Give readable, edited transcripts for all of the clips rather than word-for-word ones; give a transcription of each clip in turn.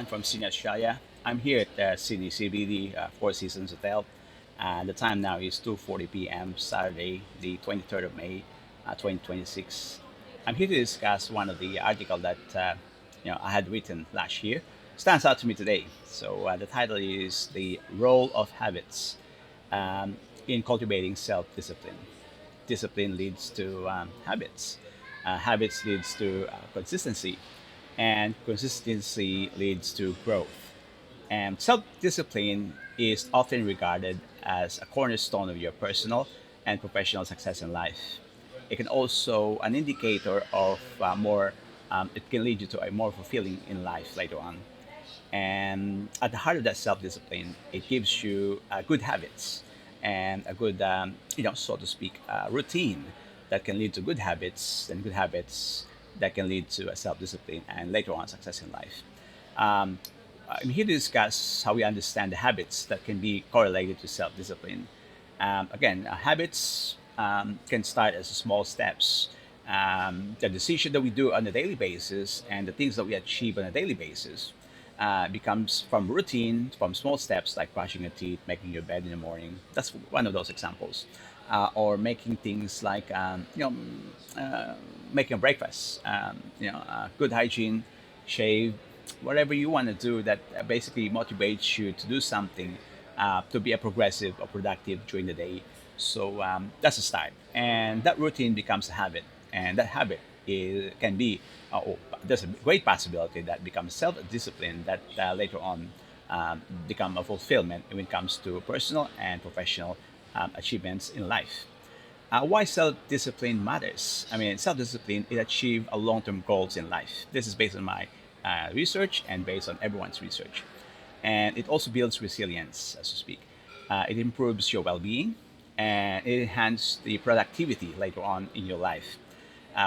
I'm from Sydney, Australia. I'm here at Sydney CBD Four Seasons Hotel. The time now is 2:40 p.m. Saturday, the 23rd of May, 2026. I'm here to discuss one of the article that I had written last year. Stands out to me today. So the title is "The Role of Habits in Cultivating Self-Discipline." Discipline leads to habits. Habits leads to consistency, and consistency leads to growth. And self-discipline is often regarded as a cornerstone of your personal and professional success in life. It can also an indicator of more. It can lead you to a more fulfilling in life later on. And at the heart of that self-discipline, it gives you good habits and a good, so to speak, routine that can lead to good habits, and good habits that can lead to a self-discipline and later on success in life. Um, I'm here to discuss how we understand the habits that can be correlated to self-discipline. Again, habits can start as small steps. The decision that we do on a daily basis and the things that we achieve on a daily basis becomes from routine, from small steps like brushing your teeth, making your bed in the morning. That's one of those examples. Or making things like, making a breakfast, good hygiene, shave, whatever you want to do that basically motivates you to do something to be a progressive or productive during the day. So that's a start. And that routine becomes a habit. And that habit can be, there's a great possibility that becomes self-discipline that later on become a fulfillment when it comes to personal and professional achievements in life. Why self-discipline matters? I mean, self-discipline is achieve a long-term goals in life. This is based on my research and based on everyone's research. And it also builds resilience, as to speak. It improves your well-being and it enhances the productivity later on in your life.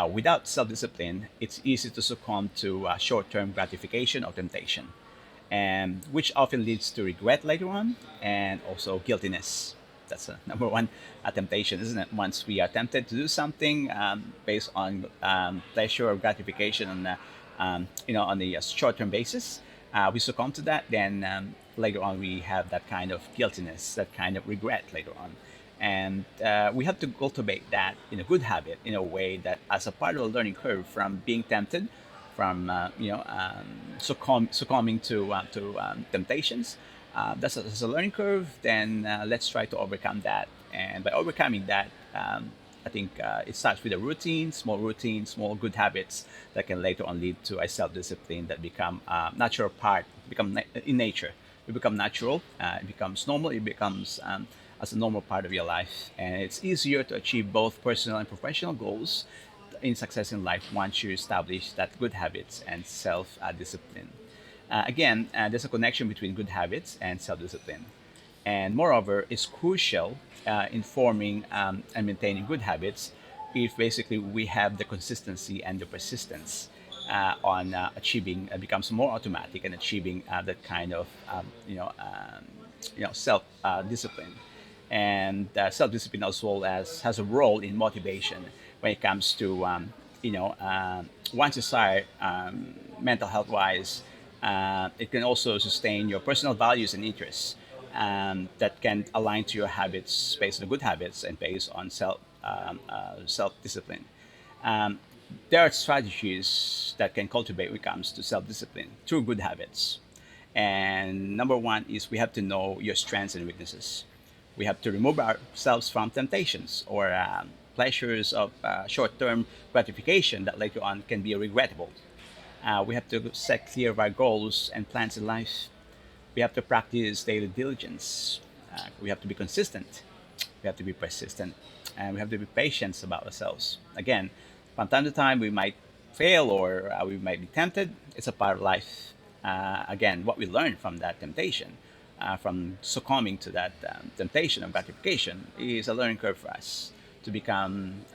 Without self-discipline, it's easy to succumb to short-term gratification or temptation, and which often leads to regret later on and also guiltiness. That's a number one temptation, isn't it? Once we are tempted to do something based on pleasure or gratification on on the short-term basis, we succumb to that. Then later on, we have that kind of guiltiness, that kind of regret later on, and we have to cultivate that in a good habit in a way that as a part of a learning curve from being tempted, from succumbing to temptations. That's a learning curve. Then let's try to overcome that. And by overcoming that, I think it starts with a routine, small good habits that can later on lead to a self-discipline that become natural part, in nature. It become natural. It becomes normal. It becomes as a normal part of your life, and it's easier to achieve both personal and professional goals in success in life once you establish that good habits and self discipline. Again, there's a connection between good habits and self discipline. And moreover, it's crucial in forming and maintaining good habits if basically we have the consistency and the persistence on achieving, becomes more automatic and achieving that kind of self discipline. And self discipline as well as has a role in motivation when it comes to once you start mental health wise, it can also sustain your personal values and interests that can align to your habits based on good habits and based on self discipline. Um, there are strategies that can cultivate when it comes to self discipline through good habits. And number one is we have to know your strengths and weaknesses. We have to remove ourselves from temptations or pleasures of short term gratification that later on can be regrettable. We have to set clear of our goals and plans in life. We have to practice daily diligence. We have to be consistent. We have to be persistent. And we have to be patient about ourselves. Again, from time to time, we might fail or we might be tempted. It's a part of life. Again, what we learn from that temptation, from succumbing to that temptation of gratification, is a learning curve for us to become,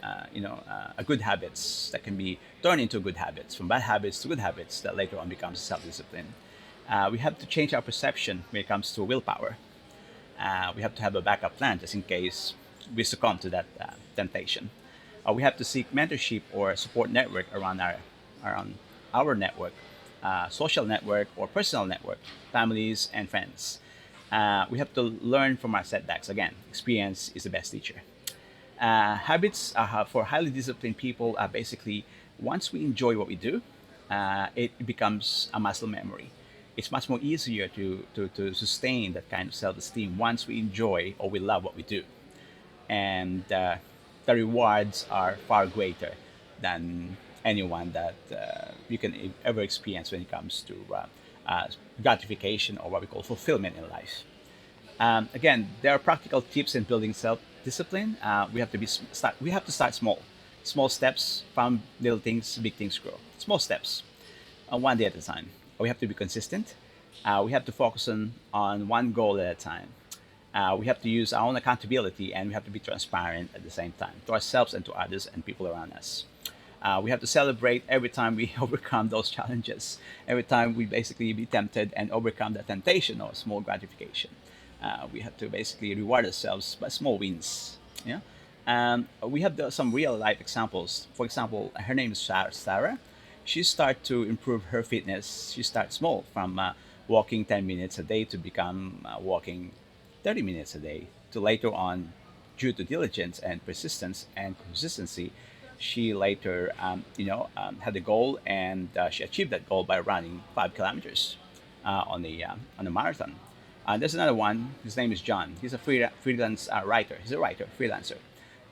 a good habits that can be turned into good habits, from bad habits to good habits that later on becomes self-discipline. We have to change our perception when it comes to willpower. We have to have a backup plan just in case we succumb to that temptation. We have to seek mentorship or support network around our network. social network or personal network, families and friends. We have to learn from our setbacks. Again, experience is the best teacher. Habits for highly disciplined people are basically once we enjoy what we do, it becomes a muscle memory. It's much more easier to sustain that kind of self esteem once we enjoy or we love what we do. And the rewards are far greater than anyone that you can ever experience when it comes to uh, gratification or what we call fulfillment in life. Again, there are practical tips in building self-discipline. We have to start small. Small steps from little things, big things grow. Small steps, one day at a time. We have to be consistent. We have to focus on one goal at a time. We have to use our own accountability, and we have to be transparent at the same time to ourselves and to others and people around us. We have to celebrate every time we overcome those challenges, every time we basically be tempted and overcome the temptation or small gratification. We have to basically reward ourselves by small wins. Yeah. We have some real life examples. For example, her name is Sarah. She started to improve her fitness. She started small from walking 10 minutes a day to become walking 30 minutes a day to later on, due to diligence and persistence and consistency, she later had a goal, and she achieved that goal by running 5 kilometers on a marathon. There's another one. His name is John. He's a freelance writer. He's a writer, freelancer.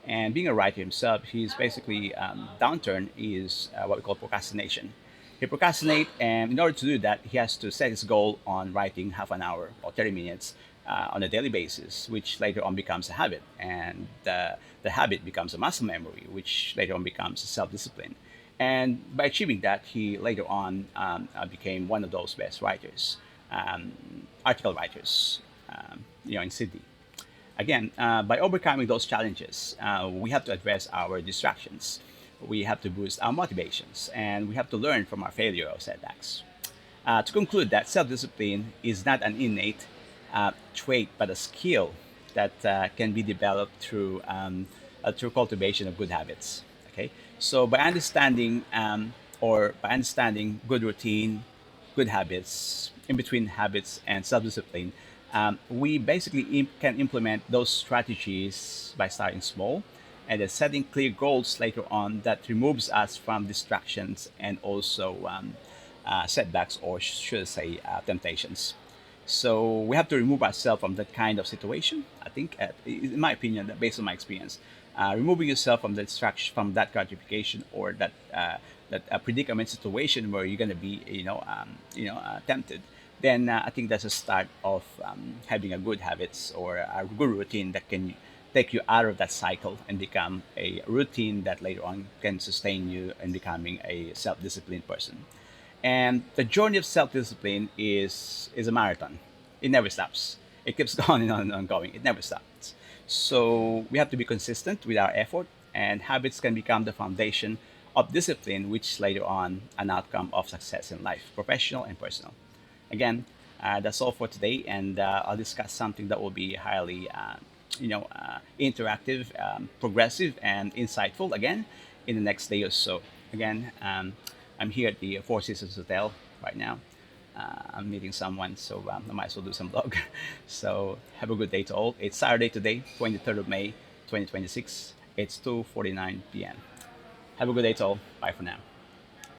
And being a writer himself, he's basically downturn is what we call procrastination. He procrastinate, and in order to do that, he has to set his goal on writing half an hour or 30 minutes on a daily basis, which later on becomes a habit, and the habit becomes a muscle memory, which later on becomes self-discipline. And by achieving that, he later on became one of those best writers, um, article writers, in Sydney. Again, by overcoming those challenges, we have to address our distractions. We have to boost our motivations, and we have to learn from our failure or setbacks. To conclude, that self-discipline is not an innate trait, but a skill that can be developed through cultivation of good habits. Okay, so by understanding good routine, good habits, in between habits and self-discipline, we basically can implement those strategies by starting small and then setting clear goals later on that removes us from distractions and also setbacks, or should I say temptations. So we have to remove ourselves from that kind of situation. I think, in my opinion, that based on my experience, removing yourself from the distraction, from that gratification or that predicament situation where you're going to be, tempted. Then I think that's a start of having a good habits or a good routine that can take you out of that cycle and become a routine that later on can sustain you in becoming a self-disciplined person. And the journey of self-discipline is a marathon. It never stops. It keeps going and going. It never stops. So we have to be consistent with our effort, and habits can become the foundation of discipline, which later on an outcome of success in life, professional and personal. Again, that's all for today, and I'll discuss something that will be highly, interactive, progressive, and insightful again in the next day or so. Again, I'm here at the Four Seasons Hotel right now. I'm meeting someone, so I might as well do some vlog. So have a good day to all. It's Saturday today, 23rd of May, 2026. It's 2:49 p.m. Have a good day to all. Bye for now.